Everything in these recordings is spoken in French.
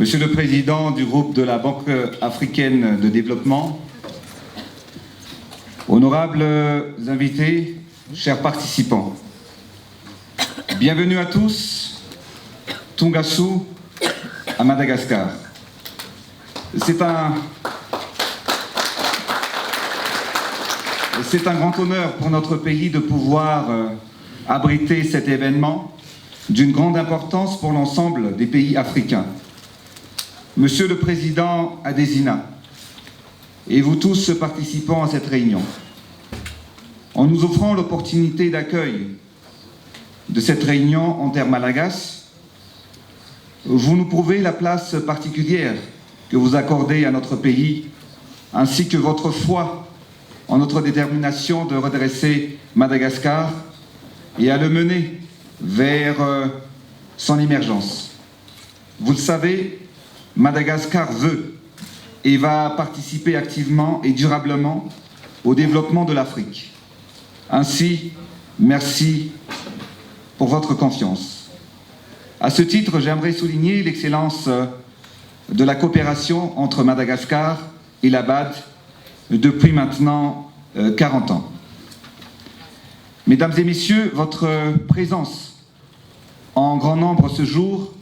Monsieur le Président du groupe de la Banque africaine de développement, honorables invités, chers participants, bienvenue à tous, Tungasu, à Madagascar. C'est un grand honneur pour notre pays de pouvoir abriter cet événement d'une grande importance pour l'ensemble des pays africains. Monsieur le Président Adesina, et vous tous participants à cette réunion, en nous offrant l'opportunité d'accueil de cette réunion en terre malagasy, vous nous prouvez la place particulière que vous accordez à notre pays, ainsi que votre foi en notre détermination de redresser Madagascar et à le mener vers son émergence. Vous le savez, Madagascar veut et va participer activement et durablement au développement de l'Afrique. Ainsi, merci pour votre confiance. À ce titre, j'aimerais souligner l'excellence de la coopération entre Madagascar et la BAD depuis maintenant 40 ans. Mesdames et messieurs, votre présence en grand nombre ce jour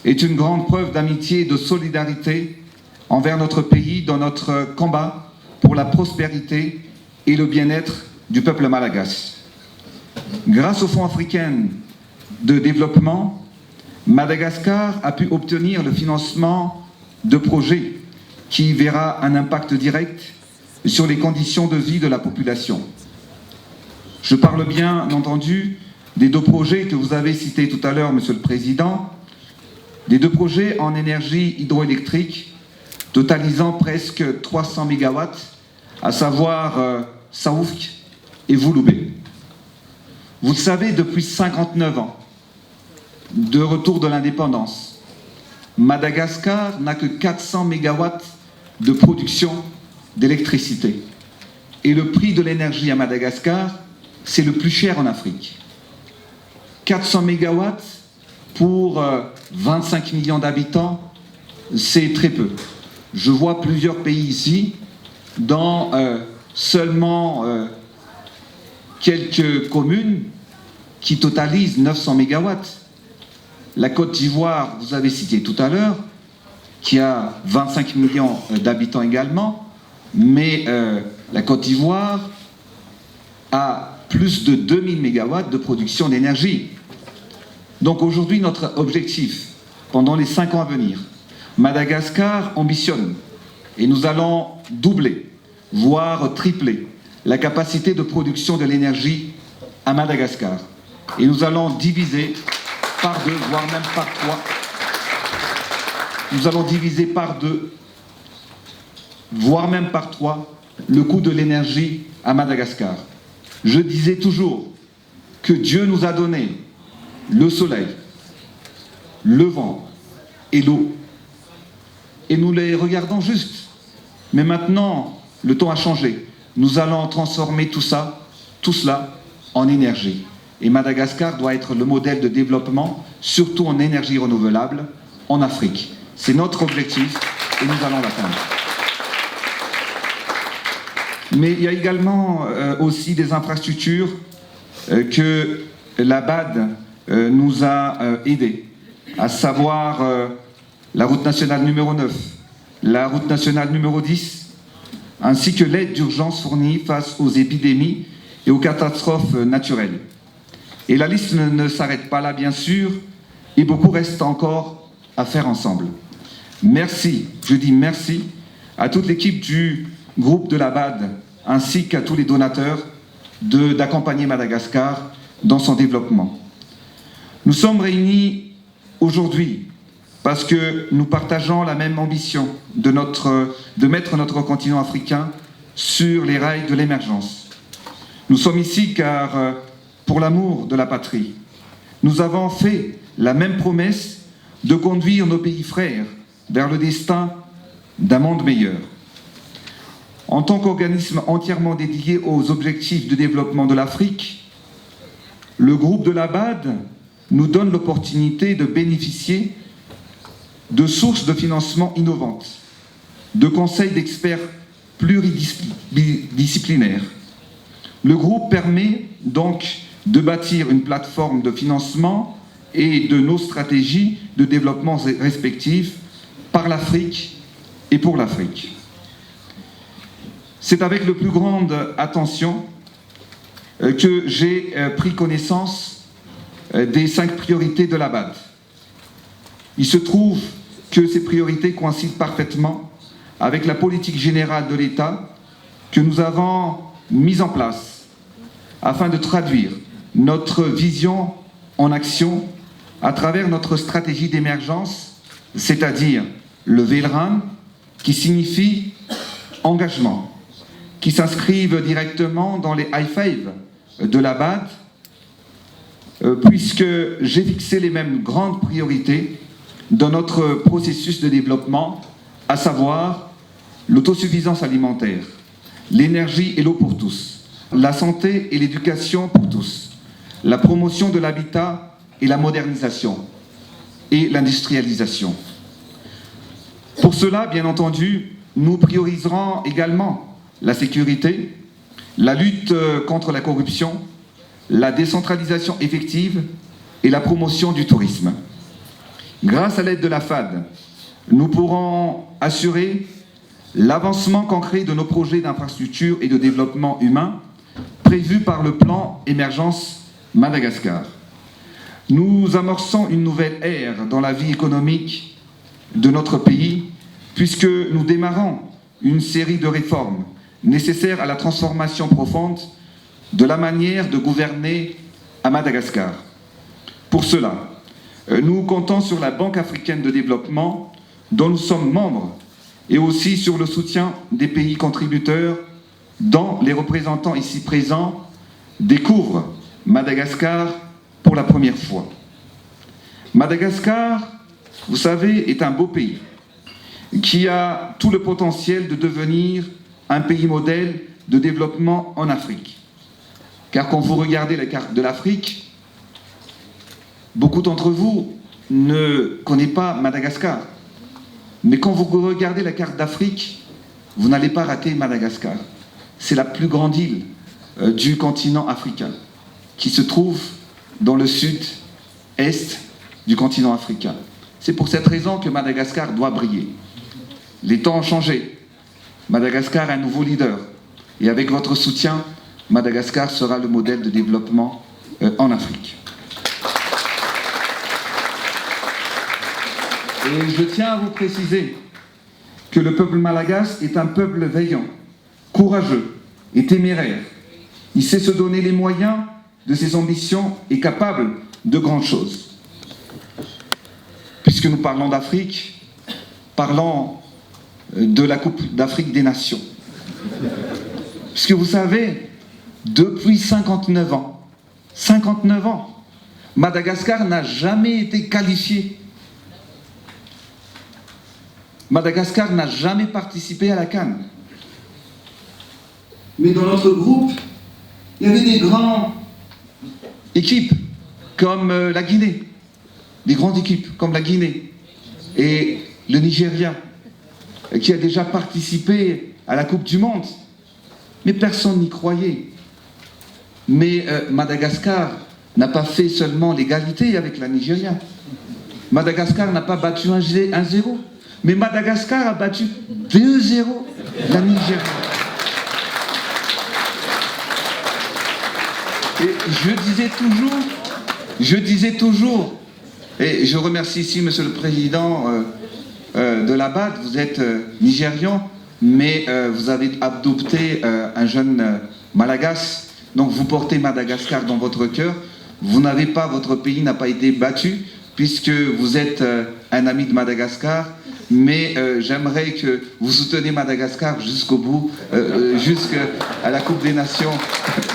est une grande preuve d'amitié et de solidarité envers notre pays dans notre combat pour la prospérité et le bien-être du peuple malagasy. Grâce au Fonds africain de développement, Madagascar a pu obtenir le financement de projets qui verra un impact direct sur les conditions de vie de la population. Je parle bien entendu des deux projets que vous avez cités tout à l'heure, Monsieur le Président, des deux projets en énergie hydroélectrique totalisant presque 300 MW, à savoir Saoufk et Vouloubé. Vous le savez, depuis 59 ans, de retour de l'indépendance, Madagascar n'a que 400 MW de production d'électricité. Et le prix de l'énergie à Madagascar, c'est le plus cher en Afrique. 400 MW pour 25 millions d'habitants, c'est très peu. Je vois plusieurs pays ici, dans seulement quelques communes qui totalisent 900 MW. La Côte d'Ivoire, vous avez cité tout à l'heure, qui a 25 millions d'habitants également, mais la Côte d'Ivoire a plus de 2000 MW de production d'énergie. Donc aujourd'hui, notre objectif, pendant les 5 ans à venir, Madagascar ambitionne, et nous allons doubler, voire tripler, la capacité de production de l'énergie à Madagascar. Et nous allons diviser par 2, voire même par 3. Nous allons diviser par 2, voire même par 3, le coût de l'énergie à Madagascar. Je disais toujours que Dieu nous a donné le soleil, le vent et l'eau. Et nous les regardons juste. Mais maintenant, le temps a changé. Nous allons transformer tout cela en énergie. Et Madagascar doit être le modèle de développement, surtout en énergie renouvelable, en Afrique. C'est notre objectif et nous allons l'atteindre. Mais il y a également aussi des infrastructures que la BAD nous a aidés, à savoir la route nationale numéro 9, la route nationale numéro 10, ainsi que l'aide d'urgence fournie face aux épidémies et aux catastrophes naturelles. Et la liste ne s'arrête pas là, bien sûr, et beaucoup reste encore à faire ensemble. Merci, je dis merci, à toute l'équipe du groupe de la BAD, ainsi qu'à tous les donateurs d'accompagner Madagascar dans son développement. Nous sommes réunis aujourd'hui parce que nous partageons la même ambition de mettre notre continent africain sur les rails de l'émergence. Nous sommes ici car, pour l'amour de la patrie, nous avons fait la même promesse de conduire nos pays frères vers le destin d'un monde meilleur. En tant qu'organisme entièrement dédié aux objectifs de développement de l'Afrique, le groupe de la BAD nous donne l'opportunité de bénéficier de sources de financement innovantes, de conseils d'experts pluridisciplinaires. Le groupe permet donc de bâtir une plateforme de financement et de nos stratégies de développement respectives par l'Afrique et pour l'Afrique. C'est avec la plus grande attention que j'ai pris connaissance des 5 priorités de la BAD. Il se trouve que ces priorités coïncident parfaitement avec la politique générale de l'État que nous avons mise en place afin de traduire notre vision en action à travers notre stratégie d'émergence, c'est-à-dire le VLRAM, qui signifie engagement, qui s'inscrivent directement dans les high-five de la BAD, puisque j'ai fixé les mêmes grandes priorités dans notre processus de développement, à savoir l'autosuffisance alimentaire, l'énergie et l'eau pour tous, la santé et l'éducation pour tous, la promotion de l'habitat et la modernisation et l'industrialisation. Pour cela, bien entendu, nous prioriserons également la sécurité, la lutte contre la corruption, la décentralisation effective et la promotion du tourisme. Grâce à l'aide de la FAD, nous pourrons assurer l'avancement concret de nos projets d'infrastructure et de développement humain prévus par le plan Émergence Madagascar. Nous amorçons une nouvelle ère dans la vie économique de notre pays puisque nous démarrons une série de réformes nécessaires à la transformation profonde de la manière de gouverner à Madagascar. Pour cela, nous comptons sur la Banque africaine de développement dont nous sommes membres et aussi sur le soutien des pays contributeurs dont les représentants ici présents découvrent Madagascar pour la première fois. Madagascar, vous savez, est un beau pays qui a tout le potentiel de devenir un pays modèle de développement en Afrique. Car quand vous regardez la carte de l'Afrique, beaucoup d'entre vous ne connaissent pas Madagascar. Mais quand vous regardez la carte d'Afrique, vous n'allez pas rater Madagascar. C'est la plus grande île du continent africain, qui se trouve dans le sud-est du continent africain. C'est pour cette raison que Madagascar doit briller. Les temps ont changé. Madagascar a un nouveau leader. Et avec votre soutien, Madagascar sera le modèle de développement en Afrique. Et je tiens à vous préciser que le peuple malagasy est un peuple vaillant, courageux et téméraire. Il sait se donner les moyens de ses ambitions et capable de grandes choses. Puisque nous parlons d'Afrique, parlons de la Coupe d'Afrique des Nations. Puisque vous savez, depuis 59 ans, Madagascar n'a jamais été qualifié. Madagascar n'a jamais participé à la CAN. Mais dans notre groupe, il y avait des grandes équipes comme la Guinée, des grandes équipes comme la Guinée et le Nigeria, qui a déjà participé à la Coupe du Monde. Mais personne n'y croyait. Mais Madagascar n'a pas fait seulement l'égalité avec la Nigeria. Madagascar n'a pas battu 1-0. Mais Madagascar a battu 2-0 la Nigeria. Et je disais toujours, et je remercie ici Monsieur le Président de la BAD, vous êtes nigérian, mais vous avez adopté un jeune Malagasy, donc vous portez Madagascar dans votre cœur. Vous n'avez pas, votre pays n'a pas été battu, puisque vous êtes un ami de Madagascar, mais j'aimerais que vous souteniez Madagascar jusqu'au bout, jusqu'à la Coupe des Nations,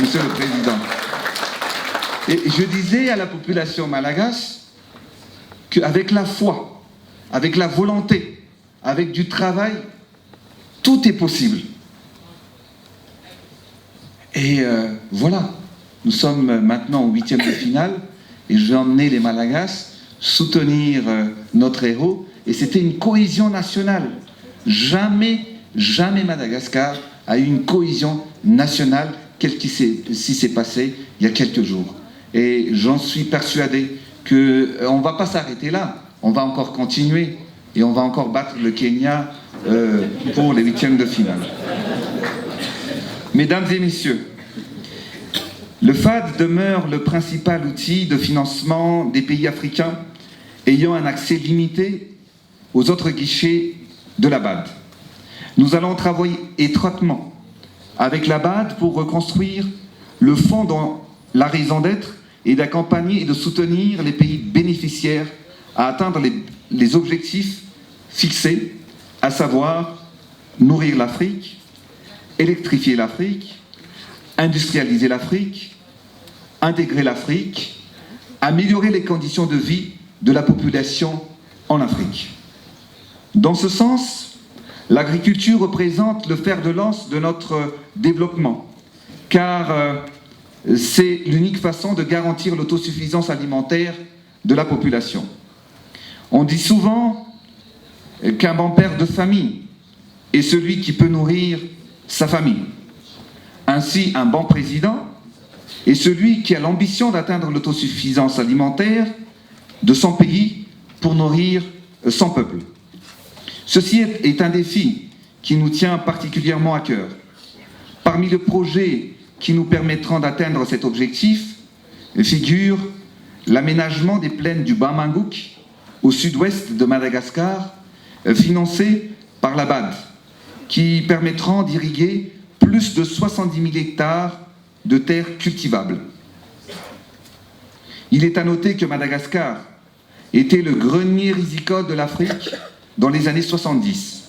Monsieur le Président. Et je disais à la population malagasy qu'avec la foi, avec la volonté, avec du travail, tout est possible. Et voilà, nous sommes maintenant au 8e de finale, et je vais emmener les Malagasy soutenir notre héros et c'était une cohésion nationale. Jamais Madagascar a eu une cohésion nationale telle qui s'est passée il y a quelques jours. Et j'en suis persuadé qu'on ne va pas s'arrêter là, on va encore continuer et on va encore battre le Kenya pour les 8e de finale. Mesdames et messieurs, le FAD demeure le principal outil de financement des pays africains ayant un accès limité aux autres guichets de la BAD. Nous allons travailler étroitement avec la BAD pour reconstruire le fonds dans la raison d'être et d'accompagner et de soutenir les pays bénéficiaires à atteindre les objectifs fixés, à savoir nourrir l'Afrique, électrifier l'Afrique, industrialiser l'Afrique, intégrer l'Afrique, améliorer les conditions de vie de la population en Afrique. Dans ce sens, l'agriculture représente le fer de lance de notre développement, car c'est l'unique façon de garantir l'autosuffisance alimentaire de la population. On dit souvent qu'un bon père de famille est celui qui peut nourrir sa famille. Ainsi, un bon président est celui qui a l'ambition d'atteindre l'autosuffisance alimentaire de son pays pour nourrir son peuple. Ceci est un défi qui nous tient particulièrement à cœur. Parmi les projets qui nous permettront d'atteindre cet objectif figure l'aménagement des plaines du Bamanguk au sud-ouest de Madagascar, financé par la BAD, qui permettront d'irriguer plus de 70 000 hectares de terres cultivables. Il est à noter que Madagascar était le grenier risicole de l'Afrique dans les années 70.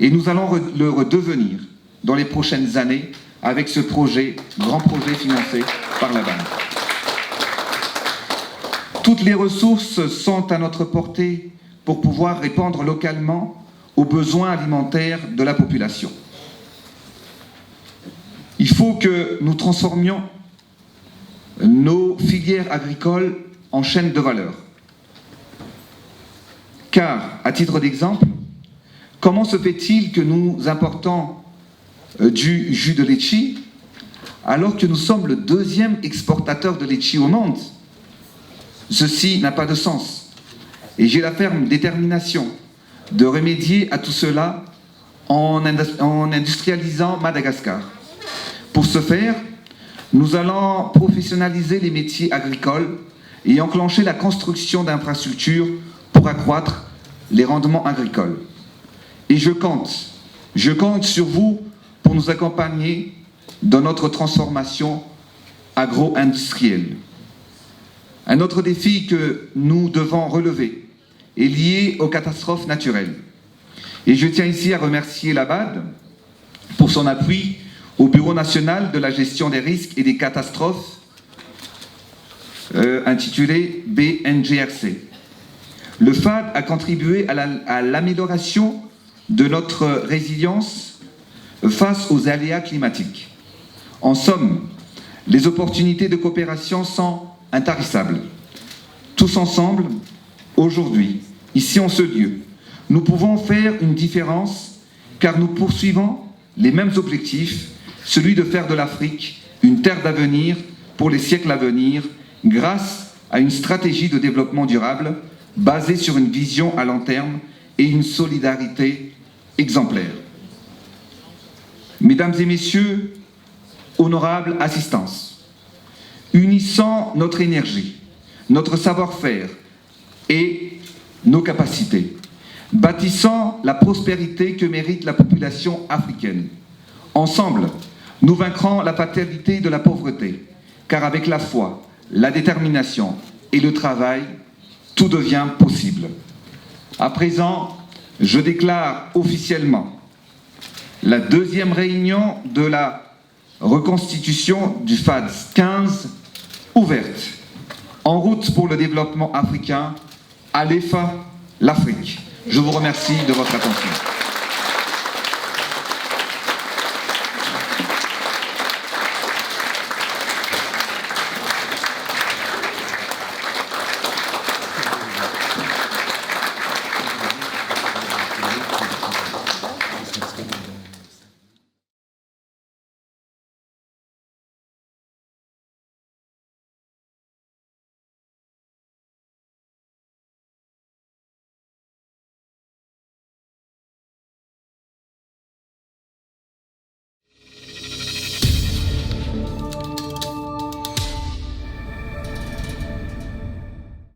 Et nous allons le redevenir dans les prochaines années avec ce projet, grand projet financé par la BAD. Toutes les ressources sont à notre portée pour pouvoir répondre localement aux besoins alimentaires de la population. Il faut que nous transformions nos filières agricoles en chaîne de valeur. Car, à titre d'exemple, comment se fait-il que nous importons du jus de litchi alors que nous sommes le 2e exportateur de litchi au monde? Ceci n'a pas de sens. Et j'ai la ferme détermination de remédier à tout cela en industrialisant Madagascar. Pour ce faire, nous allons professionnaliser les métiers agricoles et enclencher la construction d'infrastructures pour accroître les rendements agricoles. Et je compte sur vous pour nous accompagner dans notre transformation agro-industrielle. Un autre défi que nous devons relever est lié aux catastrophes naturelles. Et je tiens ici à remercier la BAD pour son appui au Bureau national de la gestion des risques et des catastrophes, intitulé BNGRC. Le FAD a contribué à l'amélioration de notre résilience face aux aléas climatiques. En somme, les opportunités de coopération sont intarissables. Tous ensemble, aujourd'hui, ici en ce lieu, nous pouvons faire une différence car nous poursuivons les mêmes objectifs, celui de faire de l'Afrique une terre d'avenir pour les siècles à venir grâce à une stratégie de développement durable basée sur une vision à long terme et une solidarité exemplaire. Mesdames et messieurs, honorable assistance, unissant notre énergie, notre savoir-faire et nos capacités, bâtissant la prospérité que mérite la population africaine. Ensemble, nous vaincrons la fatalité de la pauvreté, car avec la foi, la détermination et le travail, tout devient possible. À présent, je déclare officiellement la 2e réunion de la reconstitution du FAD 15 ouverte. En route pour le développement africain, à l'EFA, l'Afrique. Je vous remercie de votre attention.